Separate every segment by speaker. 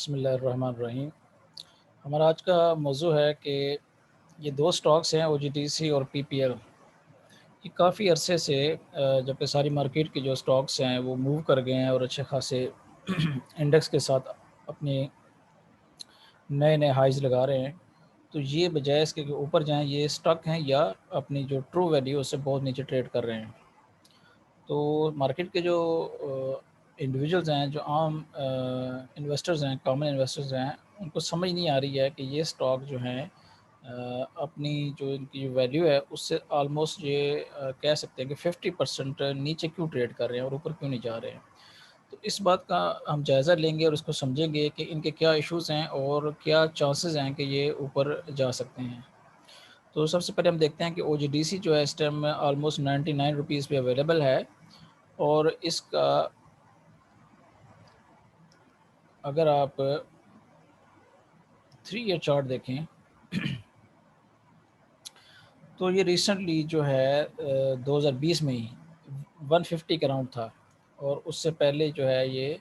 Speaker 1: बिस्मिल्लाहिर्रहमानिर्रहीम। हमारा आज का मौजू है कि ये दो स्टॉक्स हैं ओजीडीसी और पीपीएल। ये काफ़ी अरसे से जबकि सारी मार्केट के जो स्टॉक्स हैं वो मूव कर गए हैं और अच्छे खासे इंडेक्स के साथ अपने नए नए हाइज लगा रहे हैं। तो ये बजाय इसके कि ऊपर जाएं, ये स्टक हैं या अपनी जो ट्रू वैल्यू उससे बहुत नीचे ट्रेड कर रहे हैं। तो मार्केट के जो इंडिविजुअल्स हैं, जो आम इन्वेस्टर्स हैं, कॉमन इन्वेस्टर्स हैं, उनको समझ नहीं आ रही है कि ये स्टॉक जो हैं अपनी जो इनकी वैल्यू है उससे ऑलमोस्ट ये कह सकते हैं कि 50% नीचे क्यों ट्रेड कर रहे हैं और ऊपर क्यों नहीं जा रहे हैं। तो इस बात का हम जायज़ा लेंगे और इसको समझेंगे कि इनके क्या इश्यूज़ हैं और क्या चांसेस हैं कि ये ऊपर जा सकते हैं। तो सबसे पहले हम देखते हैं कि ओजीडीसी जो है इस टाइम ऑलमोस्ट 99 रुपीज़ पे अवेलेबल है। और इसका अगर आप 3 ईयर चार्ट देखें तो ये रिसेंटली जो है 2020 में ही 150 के अराउंड था। और उससे पहले जो है ये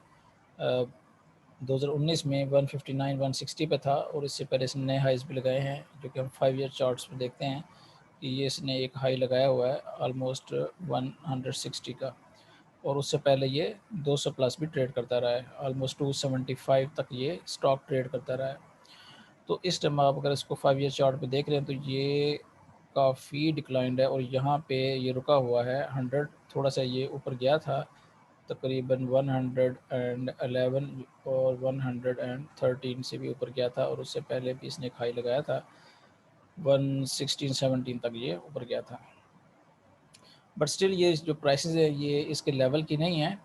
Speaker 1: 2019 में 159 160 पे था। और इससे पहले इसने नए हाइज भी लगाए हैं, जो कि हम 5 ईयर चार्ट्स में देखते हैं कि ये इसने एक हाई लगाया हुआ है ऑलमोस्ट 160 का। और उससे पहले ये 200 प्लस भी ट्रेड करता रहा है, ऑलमोस्ट 275 तक ये स्टॉक ट्रेड करता रहा है। तो इस टाइम आप अगर इसको 5 ईयर चार्ट पे देख रहे हैं तो ये काफ़ी डिक्लाइंड है और यहाँ पे ये रुका हुआ है 100। थोड़ा सा ये ऊपर गया था तकरीबन 111 और 113 से भी ऊपर गया था। और उससे पहले भी इसने एक हाई लगाया था 116-17 तक ये ऊपर गया था। बट स्टिल ये जो प्राइसेस है ये इसके लेवल की नहीं है।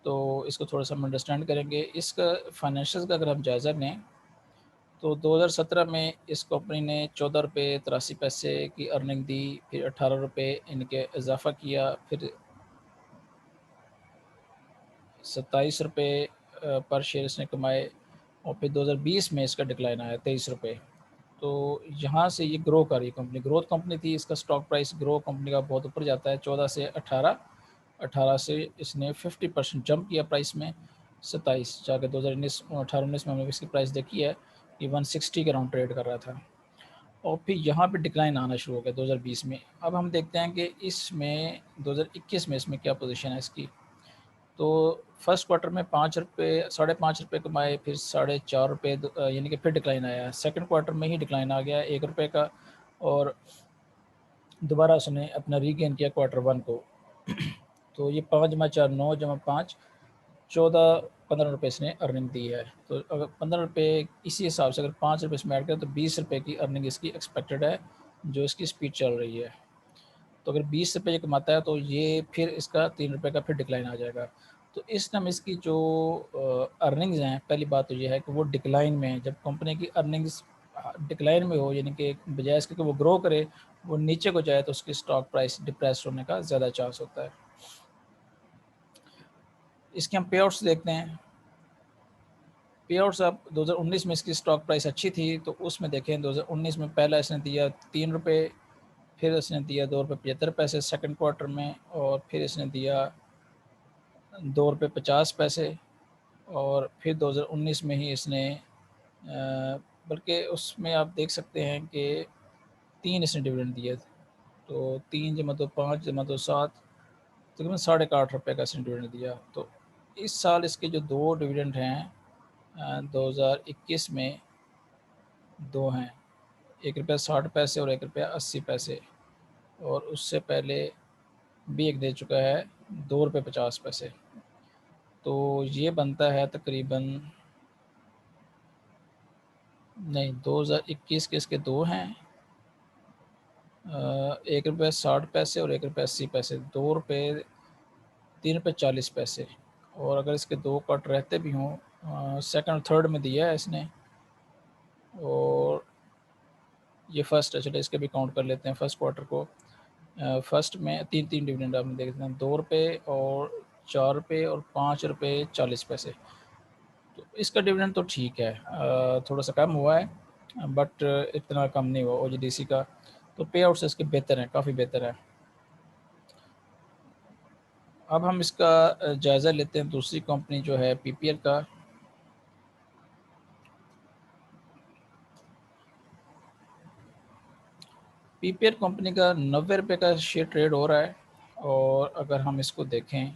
Speaker 1: तो इसको थोड़ा सा हम अंडरस्टैंड करेंगे। इसका फाइनेंशियल्स का अगर हम जायज़ा लें तो 2017 में इस कंपनी ने 14 रुपये 83 पैसे की अर्निंग दी, फिर 18 रुपये इनके इजाफा किया, फिर 27 रुपये पर शेयर इसने कमाए। और फिर 2020 में इसका डिक्लाइन आया 23 रुपये। तो यहाँ से ये ग्रो कर रही कंपनी, ग्रोथ कंपनी थी। इसका स्टॉक प्राइस ग्रो कंपनी का बहुत ऊपर जाता है, 14 से 18, 18 से इसने 50% जंप किया प्राइस में। 27 जाकर 2019 18-19 में हमने इसकी प्राइस देखी है कि 160 के राउंड ट्रेड कर रहा था। और फिर यहाँ पे डिक्लाइन आना शुरू हो गया 2020 में। अब हम देखते हैं कि इसमें 2021 में इसमें क्या पोजीशन है इसकी। तो फर्स्ट क्वार्टर में 5 रुपये 5.5 रुपये कमाए, फिर 4.5 रुपये, यानी कि फिर डिक्लाइन आया। सेकंड क्वार्टर में ही डिक्लाइन आ गया 1 रुपये का। और दोबारा उसने अपना रीगेन किया क्वार्टर वन को। तो ये 5 × 4 9 × 5 14-15 रुपये इसने अर्निंग दी है। तो अगर 15 रुपये इसी हिसाब से अगर 5 रुपये इसमें ऐड करें तो 20 रुपये की अर्निंग इसकी एक्सपेक्टेड है, जो इसकी स्पीड चल रही है। तो अगर 20 रुपये ये कमाता है तो ये फिर इसका 3 रुपये का फिर डिक्लाइन आ जाएगा। तो इस टाइम इसकी जो अर्निंग्स हैं, पहली बात तो ये है कि वो डिक्लाइन में है। जब कंपनी की अर्निंग्स डिक्लाइन में हो, यानी कि बजाय इसके कि वो ग्रो करे, वो नीचे को जाए, तो उसकी स्टॉक प्राइस डिप्रेस होने का ज़्यादा चांस होता है। इसके हम पे आउट्स देखते हैं। पे आउट्स अब 2019 में इसकी स्टॉक प्राइस अच्छी थी, तो उसमें देखें 2019 में पहला इसने दिया 3 रुपये, फिर इसने दिया 2 रुपये 75 पैसे सेकंड क्वार्टर में, और फिर इसने दिया 2 रुपये 50 पैसे। और फिर 2019 में ही इसने बल्कि उसमें आप देख सकते हैं कि 3 इसने डिविडेंड दिए। तो 3 जमा 2 5 जमा 2 7, तकरीबन 8.5 रुपये का इसने डिविडेंड दिया। तो इस साल इसके जो 2 डिविडेंड हैं 2021 में 2 हैं, 1 रुपया 60 पैसे और 1 रुपया 80 पैसे। और उससे पहले भी एक दे चुका है 2 रुपये 50 पैसे। तो ये बनता है तकरीबन, नहीं, 2021 के इसके 2 हैं, 1 रुपया 60 पैसे और 1 रुपया 80 पैसे, 2 रुपये 3 रुपये 40 पैसे। और अगर इसके 2 कट रहते भी हों, सेकंड और थर्ड में दिया है इसने, और ये फर्स्ट है, चलो इसके भी काउंट कर लेते हैं फर्स्ट क्वार्टर को। फर्स्ट में 3 डिविडेंड आप देखते हैं, 2 रुपये और 4 रुपये और 5 रुपये 40 पैसे। तो इसका डिविडेंड तो ठीक है, थोड़ा सा कम हुआ है, बट इतना कम नहीं हुआ ओजीडीसी का। तो पे आउट्स इसके बेहतर हैं, काफ़ी बेहतर है। अब हम इसका जायज़ा लेते हैं दूसरी कंपनी जो है पीपीएल का। पीपीआर कंपनी का 90 रुपये का शेयर ट्रेड हो रहा है, और अगर हम इसको देखें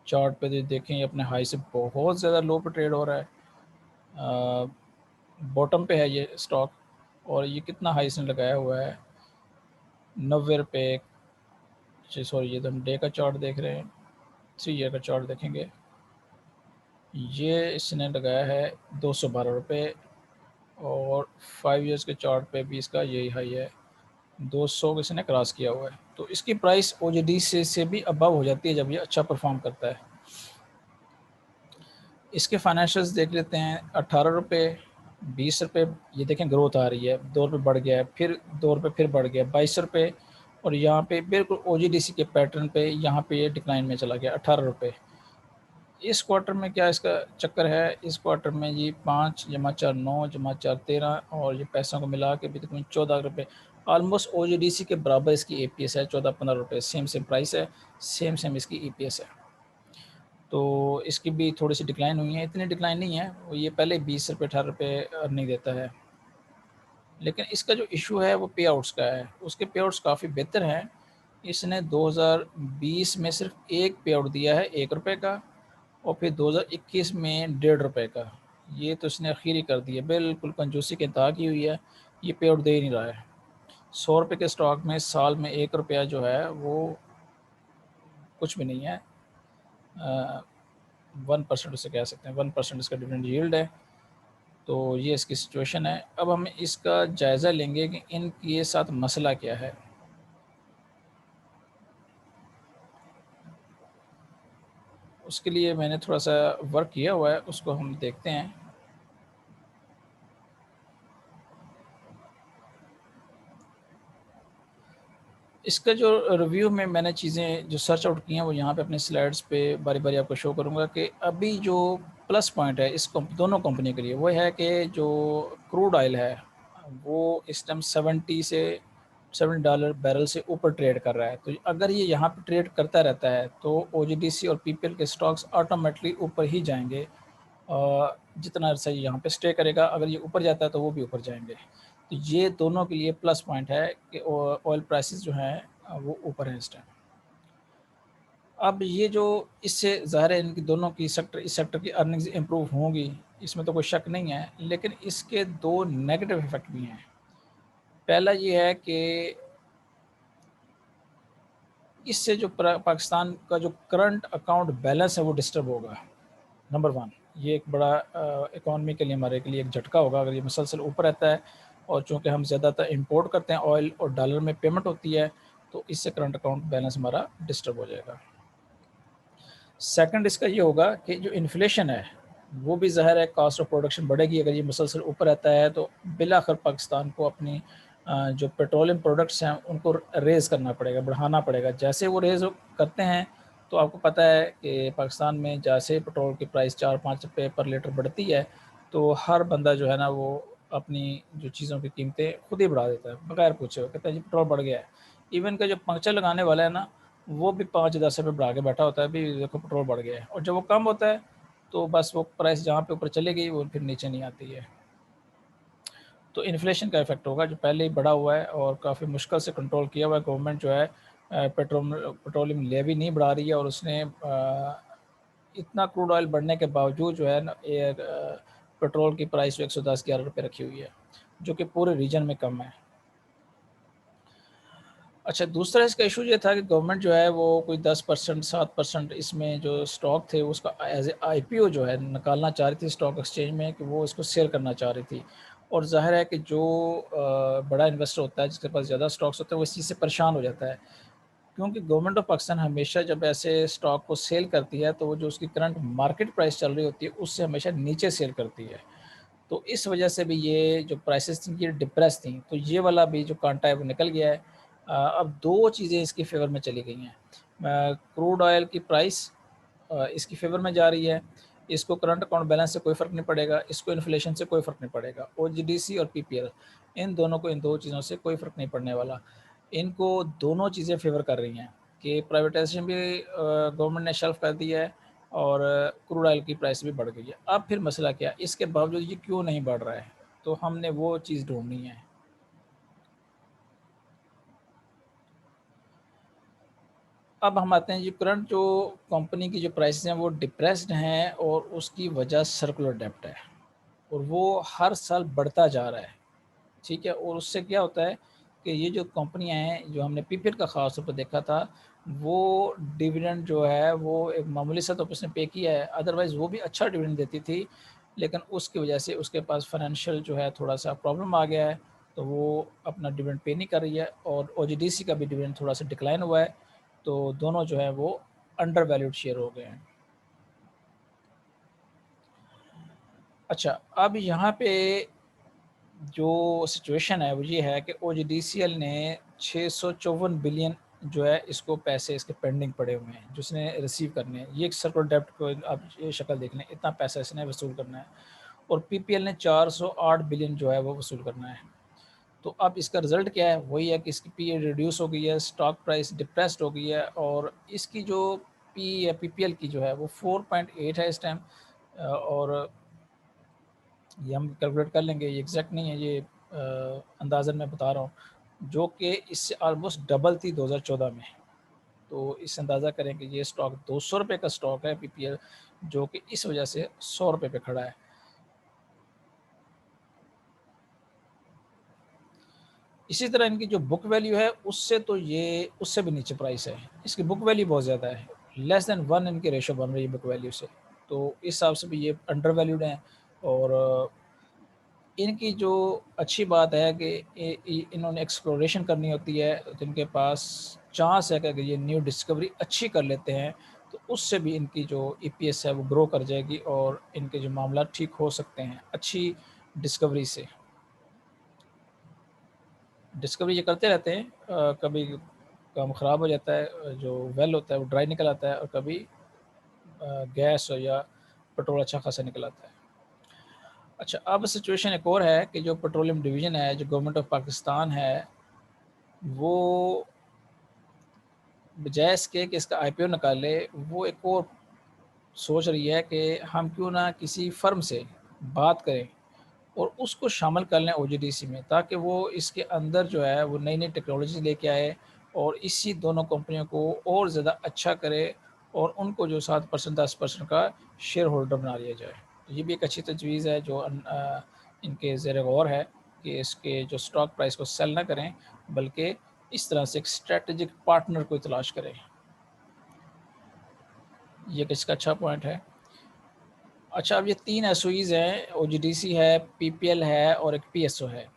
Speaker 1: चार्ट पे जो देखें, ये अपने हाई से बहुत ज़्यादा लो पे ट्रेड हो रहा है, बॉटम पे है ये स्टॉक। और ये कितना हाई इसने लगाया हुआ है, 90 रुपये। सॉरी, ये तो हम डे का चार्ट देख रहे हैं, 3 ईयर का चार्ट देखेंगे, ये इसने लगाया है 212 रुपये। और 5 ईयर्स के चार्ट पे भी इसका यही हाई है, 200 को इसने क्रॉस किया हुआ है। तो इसकी प्राइस ओजीडी से भी अबव हो जाती है जब ये अच्छा परफॉर्म करता है। इसके फाइनेंशियल्स देख लेते हैं, 18 रुपये, 20 रुपये, ये देखें ग्रोथ आ रही है, 2 रुपये बढ़ गया है, फिर 2 रुपये फिर बढ़ गया, 22 रुपये, और यहाँ पे बिल्कुल ओजीडीसी के पैटर्न पे यहाँ पे ये डिक्लाइन में चला गया, 18 रुपये। इस क्वार्टर में क्या इसका चक्कर है, इस क्वार्टर में ये 5 जमा 4 9 जमा 4 13, और ये पैसों को मिला के अभी तक 14 रुपये, ऑलमोस्ट ओजीडीसी के बराबर इसकी एपीएस है, 14-15 रुपये, सेम प्राइस है, सेम इसकी ईपीएस है। तो इसकी भी थोड़ी सी डिक्लाइन हुई है, इतनी डिक्लाइन नहीं है, वो ये पहले 20 रुपये 18 रुपये अर्निंग देता है। लेकिन इसका जो इशू है वो पे आउट्स का है, उसके पे आउट्स काफ़ी बेहतर हैं। इसने 2020 में सिर्फ एक पे आउट दिया है 1 रुपये का, और फिर 2021 में 1.5 रुपये का। ये तो इसने आखिरी कर दिया, बिल्कुल कंजूसी के इंतहा की हुई है, ये पे आउट दे ही नहीं रहा है। 100 रुपये के स्टॉक में साल में 1 रुपया जो है वो कुछ भी नहीं है, 1% उसे कह सकते हैं, 1% इसका डिविडेंड यील्ड है। तो ये इसकी सिचुएशन है। अब हम इसका जायज़ा लेंगे कि इनके साथ मसला क्या है। उसके लिए मैंने थोड़ा सा वर्क किया हुआ है, उसको हम देखते हैं। इसका जो रिव्यू में मैंने चीज़ें जो सर्च आउट की हैं वो यहाँ पे अपने स्लाइड्स पे बारी बारी आपको शो करूँगा कि अभी जो प्लस पॉइंट है इस दोनों कंपनी के लिए वो है कि जो क्रूड ऑयल है वो इस टाइम 70 बैरल से ऊपर ट्रेड कर रहा है। तो अगर ये यहाँ पे ट्रेड करता रहता है तो ओजीडीसी और पीपीएल के स्टॉक्स ऑटोमेटिकली ऊपर ही जाएंगे, जितना अर्सा ये यहाँ पे स्टे करेगा, अगर ये ऊपर जाता है तो वो भी ऊपर जाएंगे। तो ये दोनों के लिए प्लस पॉइंट है कि ऑयल प्राइसेस जो हैं वो ऊपर हैं इस टाइम। अब ये जो इससे ज़ाहिर है इनकी दोनों की सेक्टर, इस सेक्टर की अर्निंग्स इम्प्रूव होंगी, इसमें तो कोई शक नहीं है, लेकिन इसके दो नेगेटिव इफेक्ट भी हैं। पहला ये है कि इससे जो पाकिस्तान का जो करंट अकाउंट बैलेंस है वो डिस्टर्ब होगा, नंबर वन। ये एक बड़ा इकॉनमी के लिए, हमारे के लिए एक झटका होगा अगर ये मुसलसल ऊपर रहता है। और चूँकि हम ज़्यादातर इंपोर्ट करते हैं ऑयल और डॉलर में पेमेंट होती है, तो इससे करंट अकाउंट बैलेंस हमारा डिस्टर्ब हो जाएगा। सेकंड इसका ये होगा कि जो इन्फ्लेशन है वो भी ज़ाहिर है, कॉस्ट ऑफ प्रोडक्शन बढ़ेगी अगर ये मुसलसल ऊपर रहता है, तो बिलाखिर पाकिस्तान को अपनी जो पेट्रोलियम प्रोडक्ट्स हैं उनको रेज़ करना पड़ेगा, बढ़ाना पड़ेगा। जैसे वो रेज़ करते हैं तो आपको पता है कि पाकिस्तान में जैसे पेट्रोल की प्राइस 4-5 रुपये पर लीटर बढ़ती है, तो हर बंदा जो है ना वो अपनी जो चीज़ों की कीमतें खुद ही बढ़ा देता है बगैर पूछे हुए, कहता है जी पेट्रोल बढ़ गया है। इवन का जो पंक्चर लगाने वाला है ना, वो भी 5-10 रुपये बढ़ा के बैठा होता है, अभी देखो पेट्रोल बढ़ गया है। और जब वो कम होता है तो बस वो प्राइस जहाँ पे ऊपर चली गई वो फिर नीचे नहीं आती है। तो इन्फ्लेशन का इफेक्ट होगा जो पहले ही बढ़ा हुआ है और काफ़ी मुश्किल से कंट्रोल किया हुआ है। गवर्नमेंट जो है पेट्रोलियम लेवी नहीं बढ़ा रही है, और उसने इतना क्रूड ऑयल बढ़ने के बावजूद जो है ना पेट्रोल की प्राइस जो 110-11 रुपये रखी हुई है, जो कि पूरे रीजन में कम है। अच्छा, दूसरा इसका इशू ये था कि गवर्नमेंट जो है वो कोई 10% 7% इसमें जो स्टॉक थे उसका एज ए आईपीओ जो है निकालना चाह रही थी स्टॉक एक्सचेंज में, कि वो इसको सेल करना चाह रही थी। और ज़ाहिर है कि जो बड़ा इन्वेस्टर होता है जिसके पास ज़्यादा स्टॉक्स होते हैं वो इस चीज़ से परेशान हो जाता है, क्योंकि गवर्नमेंट ऑफ पाकिस्तान हमेशा जब ऐसे स्टॉक को सेल करती है तो वो जो उसकी करंट मार्केट प्राइस चल रही होती है उससे हमेशा नीचे सेल करती है। तो इस वजह से भी ये जो प्राइसेस थी ये डिप्रेस थी, तो ये वाला भी जो कांटा है वो निकल गया है। अब दो चीज़ें इसकी फेवर में चली गई हैं। क्रूड ऑयल की प्राइस इसकी फेवर में जा रही है, इसको करंट अकाउंट बैलेंस से कोई फ़र्क नहीं पड़ेगा, इसको इन्फ्लेशन से कोई फ़र्क नहीं पड़ेगा। ओजीडीसी और पीपीएल, इन दोनों को, इन दो चीज़ों से कोई फ़र्क नहीं पड़ने वाला। इनको दोनों चीज़ें फेवर कर रही हैं कि प्राइवेटाइजेशन भी गवर्नमेंट ने शेल्फ कर दिया है, और क्रूड ऑयल की प्राइस भी बढ़ गई है। अब फिर मसला क्या है, इसके बावजूद ये क्यों नहीं बढ़ रहा है, तो हमने वो चीज़ ढूंढनी है। अब हम आते हैं जी, करंट जो कंपनी की जो प्राइसेस हैं वो डिप्रेस्ड हैं और उसकी वजह सर्कुलर डेब्ट है और वो हर साल बढ़ता जा रहा है, ठीक है? और उससे क्या होता है कि ये जो कंपनियां हैं, जो हमने पीपीएल का ख़ास तौर पर देखा था, वो डिविडेंड जो है वो एक मामूली सा तो उसने पे किया है, अदरवाइज़ वो भी अच्छा डिविडेंड देती थी, लेकिन उसकी वजह से उसके पास फाइनेंशियल जो है थोड़ा सा प्रॉब्लम आ गया है, तो वो अपना डिविडेंड पे नहीं कर रही है और ओजीडीसी का भी डिविडेंड थोड़ा सा डिक्लाइन हुआ है, तो दोनों जो है वो अंडर वैल्यूड शेयर हो गए हैं। अच्छा, अब यहाँ पे जो सिचुएशन है वो ये है कि ओजीडीसीएल ने 654 बिलियन जो है इसको पैसे इसके पेंडिंग पड़े हुए हैं जो इसने रिसीव करने हैं। ये एक सर्कुलर डेब्ट को आप ये शक्ल देख लें, इतना पैसा इसने वसूल करना है और पीपीएल ने 408 बिलियन जो है वो वसूल करना है। तो अब इसका रिजल्ट क्या है? वही है कि इसकी पी रिड्यूस हो गई है, स्टॉक प्राइस डिप्रेस्ड हो गई है और इसकी जो पी या पीपीएल की जो है वो 4.8 है इस टाइम, और ये हम कैलकुलेट कर लेंगे, ये एग्जैक्ट नहीं है, ये अंदाज़न मैं बता रहा हूँ, जो कि इससे ऑलमोस्ट डबल थी 2014 में। तो इससे अंदाज़ा करें कि ये स्टॉक 200 रुपये का स्टॉक है पीपीएल, जो कि इस वजह से 100 रुपये पे खड़ा है। इसी तरह इनकी जो बुक वैल्यू है उससे तो ये उससे भी नीचे प्राइस है, इसकी बुक वैल्यू बहुत ज़्यादा है, लेस देन 1 इनकी रेशो बन रही है बुक वैल्यू से, तो इस हिसाब से भी ये अंडर वैल्यूड हैं। और इनकी जो अच्छी बात है कि इन्होंने एक्सप्लोरेशन करनी होती है, तो इनके पास चांस है कि अगर ये न्यू डिस्कवरी अच्छी कर लेते हैं तो उससे भी इनकी जो ईपीएस है वो ग्रो कर जाएगी और इनके जो मामला ठीक हो सकते हैं अच्छी डिस्कवरी से। डिस्कवरी ये करते रहते हैं, कभी काम ख़राब हो जाता है, जो वेल होता है वो ड्राई निकल आता है और कभी गैस या पेट्रोल अच्छा खासा निकल आता है। अच्छा, अब सिचुएशन एक और है कि जो पेट्रोलियम डिवीज़न है, जो गवर्नमेंट ऑफ पाकिस्तान है, वो बजाय इसके कि इसका आईपीओ निकाले, वो एक और सोच रही है कि हम क्यों ना किसी फ़र्म से बात करें और उसको शामिल कर लें ओजीडीसी में, ताकि वो इसके अंदर जो है वो नई-नई टेक्नोलॉजी लेके आए और इसी दोनों कंपनियों को और ज़्यादा अच्छा करे और उनको जो 7% 10% का शेयर होल्डर बना लिया जाए। तो ये भी एक अच्छी तजवीज़ है जो इनके ज़ेर गौर है कि इसके जो स्टॉक प्राइस को सेल ना करें, बल्कि इस तरह से एक स्ट्रैटेजिक पार्टनर को तलाश करें। ये एक इसका अच्छा पॉइंट है। अच्छा, अब ये 3 एसओईज़ हैं, ओजीडीसी है, पीपीएल है और एक पीएसओ है।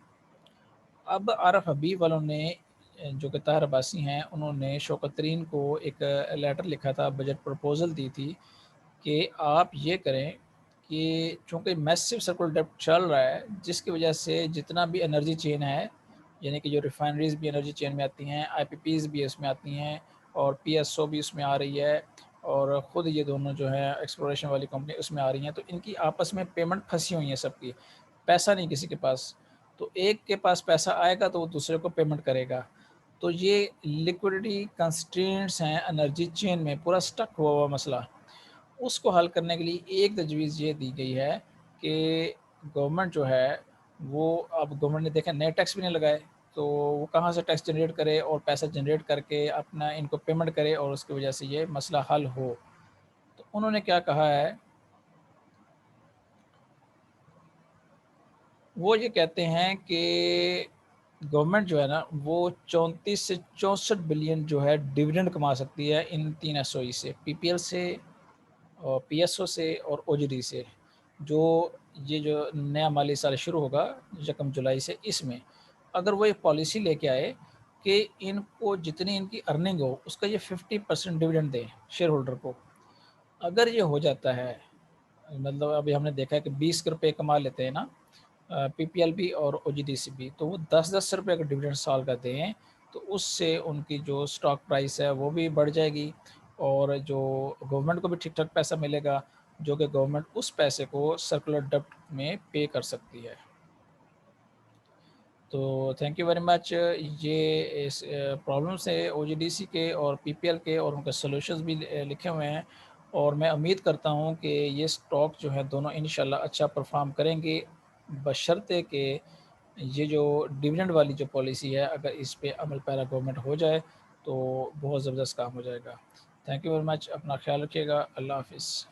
Speaker 1: अब आरएफ हबीब वालों ने जो कि ताहिर अब्बासी हैं, उन्होंने शौकत तरीन को एक लेटर लिखा था, बजट प्रपोज़ल दी थी कि आप ये करें कि चूँकि मैसिव सर्कुलर डेब्ट चल रहा है, जिसकी वजह से जितना भी एनर्जी चेन है, यानी कि जो रिफाइनरीज़ भी एनर्जी चेन में आती हैं, आईपीपीज़ भी इसमें आती हैं और पीएसओ भी उसमें आ रही है और ख़ुद ये दोनों जो है एक्सप्लोरेशन वाली कंपनी उसमें आ रही हैं, तो इनकी आपस में पेमेंट फँसी हुई है सबकी, पैसा नहीं किसी के पास। तो एक के पास पैसा आएगा तो वो दूसरे को पेमेंट करेगा। तो ये लिक्विडिटी कंस्ट्रेंट्स हैं एनर्जी चेन में, पूरा स्टक हुआ हुआ मसला। उसको हल करने के लिए एक तजवीज़ ये दी गई है कि गवर्नमेंट जो है वो, अब गवर्नमेंट ने देखा नए टैक्स भी नहीं लगाए, तो वो कहाँ से टैक्स जनरेट करे और पैसा जनरेट करके अपना इनको पेमेंट करे और उसकी वजह से ये मसला हल हो। तो उन्होंने क्या कहा है, वो ये कहते हैं कि गवर्नमेंट जो है ना वो 34 से 64 बिलियन जो है डिविडेंड कमा सकती है इन 3 एसओई से, पीपीएल से और पीएसओ से और ओजीडी से। जो ये जो नया माली साल शुरू होगा 1 जुलाई से, इसमें अगर वो एक पॉलिसी लेके आए कि इनको जितनी इनकी अर्निंग हो उसका ये 50% डिविडेंड दें शेयर होल्डर को। अगर ये हो जाता है, मतलब अभी हमने देखा है कि 20 रुपये कमा लेते हैं ना पीपीएल भी और ओजीडीसी भी, तो वो 10-10 रुपये का डिविडेंड साल का दें, तो उससे उनकी जो स्टॉक प्राइस है वो भी बढ़ जाएगी और जो गवर्नमेंट को भी ठीक-ठाक पैसा मिलेगा, जो कि गवर्नमेंट उस पैसे को सर्कुलर डेब्ट में पे कर सकती है। तो थैंक यू वेरी मच। ये इस प्रॉब्लम से ओजीडीसी के और पीपीएल के और उनके सॉल्यूशंस भी लिखे हुए हैं और मैं उम्मीद करता हूँ कि ये स्टॉक जो है दोनों इंशाल्लाह अच्छा परफॉर्म करेंगे, बशर्ते कि ये जो डिविडेंड वाली जो पॉलिसी है अगर इस पे अमल पैरा गवर्नमेंट हो जाए तो बहुत ज़बरदस्त काम हो जाएगा। थैंक यू वेरी मच, अपना ख़्याल रखिएगा। अल्लाह हाफ़िज़।